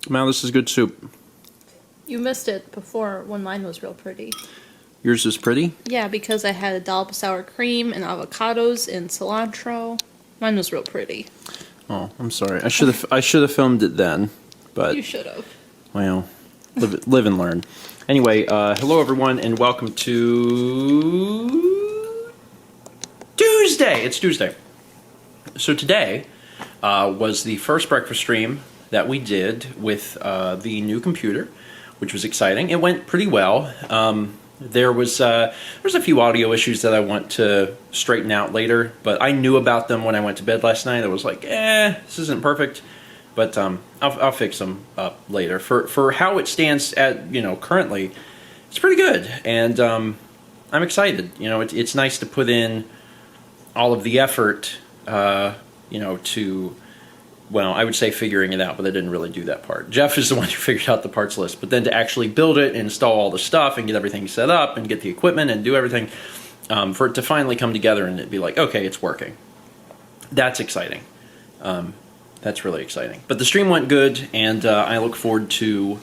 Wow, this is good soup. You missed it before when mine was real pretty. Yours is pretty? Yeah, because I had a dollop of sour cream and avocados and cilantro. Mine was real pretty. Oh, I'm sorry. I should have filmed it then, but You should have. well, live and learn. Anyway, hello everyone, and welcome to Tuesday. It's Tuesday. So today was the first breakfast stream that we did with the new computer, which was exciting. It went pretty well. There's a few audio issues that I want to straighten out later, but I knew about them when I went to bed last night. I was like, this isn't perfect, but I'll fix them up later. For how it stands at currently, it's pretty good, and I'm excited. It's nice to put in all of the effort, to. Well, I would say figuring it out, but I didn't really do that part. Jeff is the one who figured out the parts list, but then to actually build it and install all the stuff and get everything set up and get the equipment and do everything, for it to finally come together and it be like, okay, it's working. That's exciting. That's really exciting. But the stream went good, and I look forward to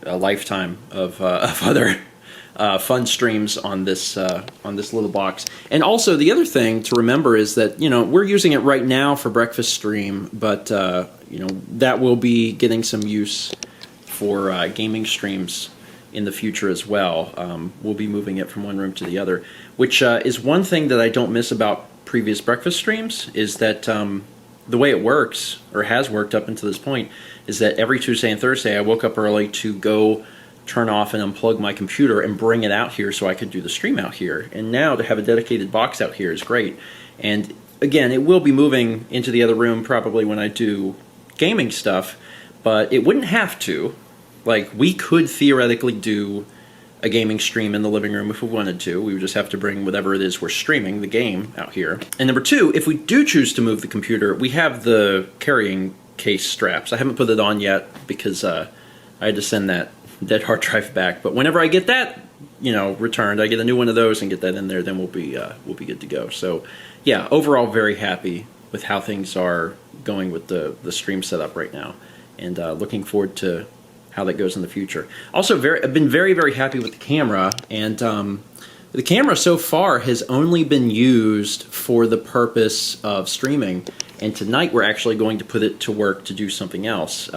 a lifetime of other fun streams on this little box. And also, the other thing to remember is that we're using it right now for breakfast stream, but that will be getting some use for gaming streams in the future as well. We'll be moving it from one room to the other, which is one thing that I don't miss about previous breakfast streams, is that the way it works, or has worked up until this point, is that every Tuesday and Thursday I woke up early to go turn off and unplug my computer and bring it out here so I could do the stream out here. And now to have a dedicated box out here is great. And again, it will be moving into the other room probably when I do gaming stuff, but it wouldn't have to. Like, we could theoretically do a gaming stream in the living room if we wanted to. We would just have to bring whatever it is we're streaming, the game, out here. And number two, if we do choose to move the computer, we have the carrying case straps. I haven't put it on yet because I had to send that dead hard drive back, but whenever I get that returned, I get a new one of those and get that in there, then we'll be good to go. So yeah, overall very happy with how things are going with the stream setup right now, and looking forward to how that goes in the future. Also, I've been very, very happy with the camera, and the camera so far has only been used for the purpose of streaming, and tonight we're actually going to put it to work to do something else.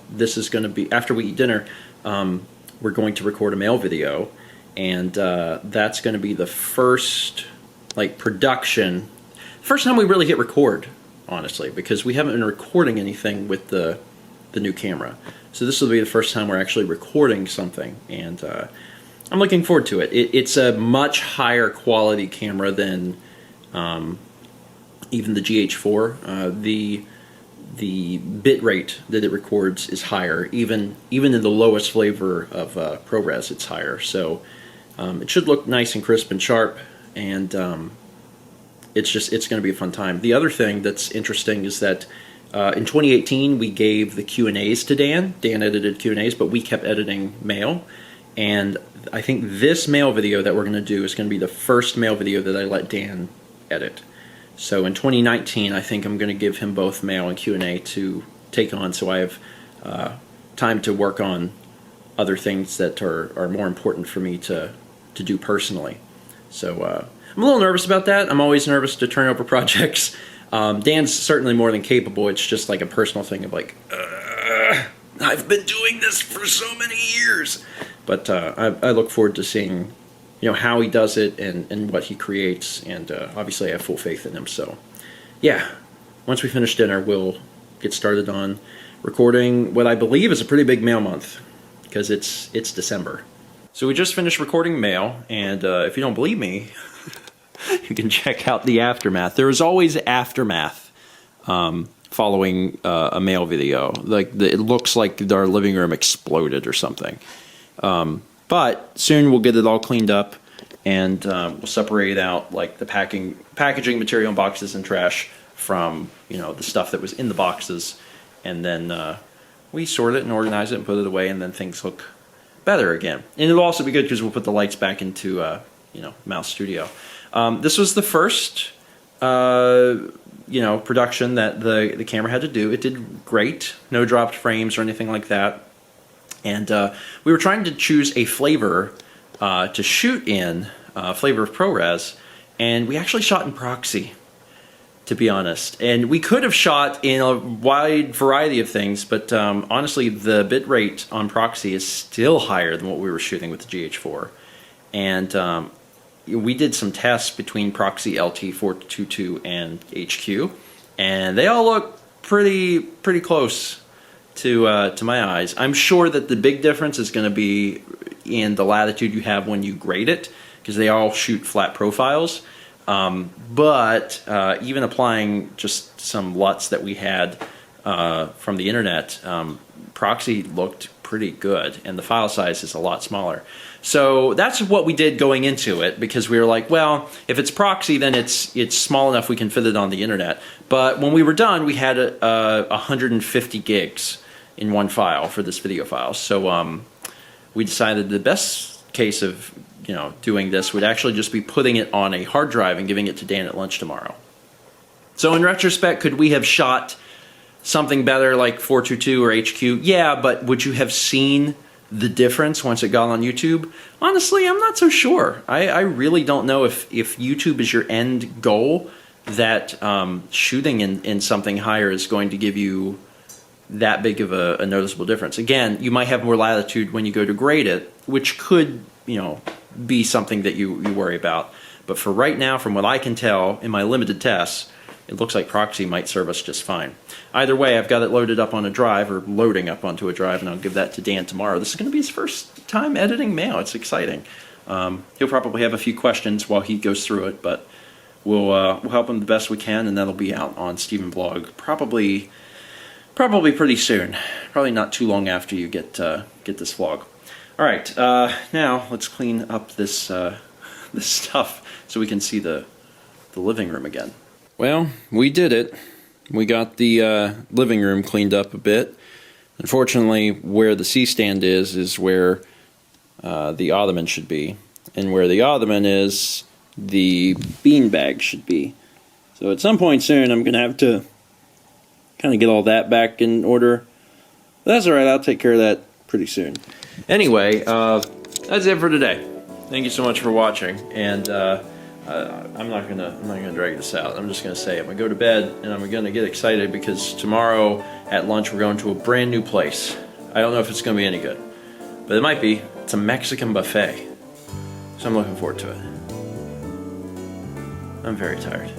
This is going to be, after we eat dinner, we're going to record a mail video, and that's going to be the first production, first time we really hit record, honestly, because we haven't been recording anything with the new camera. So this will be the first time we're actually recording something, and I'm looking forward to it. It's a much higher quality camera than even the GH4. The bit rate that it records is higher. Even in the lowest flavor of ProRes, it's higher. So it should look nice and crisp and sharp, and it's going to be a fun time. The other thing that's interesting is that in 2018 we gave the Q&As to Dan. Dan edited Q&As, but we kept editing mail. And I think this mail video that we're going to do is going to be the first mail video that I let Dan edit. So in 2019, I think I'm going to give him both mail and Q&A to take on, so I have time to work on other things that are more important for me to do personally. So I'm a little nervous about that. I'm always nervous to turn over projects. Dan's certainly more than capable. It's just like a personal thing of like, I've been doing this for so many years. But I look forward to seeing how he does it and what he creates, and obviously I have full faith in him. So yeah, once we finish dinner, we'll get started on recording what I believe is a pretty big mail month, because it's December. So we just finished recording mail, and if you don't believe me, you can check out the aftermath. There is always aftermath following a mail video. It looks like our living room exploded or something. But soon we'll get it all cleaned up, and we'll separate out the packaging material and boxes and trash from the stuff that was in the boxes, and then we sort it and organize it and put it away, and then things look better again. And it'll also be good because we'll put the lights back into Mouse Studio. This was the first production that the camera had to do. It did great. No dropped frames or anything like that. And we were trying to choose a flavor to shoot in, flavor of ProRes, and we actually shot in Proxy, to be honest. And we could have shot in a wide variety of things, but honestly, the bit rate on Proxy is still higher than what we were shooting with the GH4. And we did some tests between Proxy LT422 and HQ, and they all look pretty close to my eyes. I'm sure that the big difference is going to be in the latitude you have when you grade it, because they all shoot flat profiles. But even applying just some LUTs that we had from the internet, Proxy looked pretty good, and the file size is a lot smaller. So that's what we did going into it, because we were like, well, if it's Proxy, then it's small enough we can fit it on the internet. But when we were done, we had 150 gigs in one file for this video file. So we decided the best case of doing this would actually just be putting it on a hard drive and giving it to Dan at lunch tomorrow. So in retrospect, could we have shot something better like 422 or HQ? Yeah, but would you have seen the difference once it got on YouTube? Honestly, I'm not so sure. I really don't know if YouTube is your end goal, that shooting in something higher is going to give you that big of a noticeable difference. Again, you might have more latitude when you go to grade it, which could be something that you worry about. But for right now, from what I can tell in my limited tests, it looks like Proxy might serve us just fine. Either way, I've got it loaded up on a drive, or loading up onto a drive, and I'll give that to Dan tomorrow. This is going to be his first time editing mail. It's exciting. He'll probably have a few questions while he goes through it, but we'll help him the best we can, and that'll be out on Steven Blog probably pretty soon. Probably not too long after you get this vlog. All right, now let's clean up this this stuff so we can see the living room again. Well, we did it. We got the living room cleaned up a bit. Unfortunately, where the C-stand is where the ottoman should be, and where the ottoman is, the beanbag should be. So at some point soon, I'm going to have to kind of get all that back in order. But that's all right. I'll take care of that pretty soon. Anyway, that's it for today. Thank you so much for watching, and I'm not gonna drag this out. I'm just gonna say I'm gonna go to bed, and I'm gonna get excited because tomorrow at lunch we're going to a brand new place. I don't know if it's gonna be any good, but it might be. It's a Mexican buffet, so I'm looking forward to it. I'm very tired.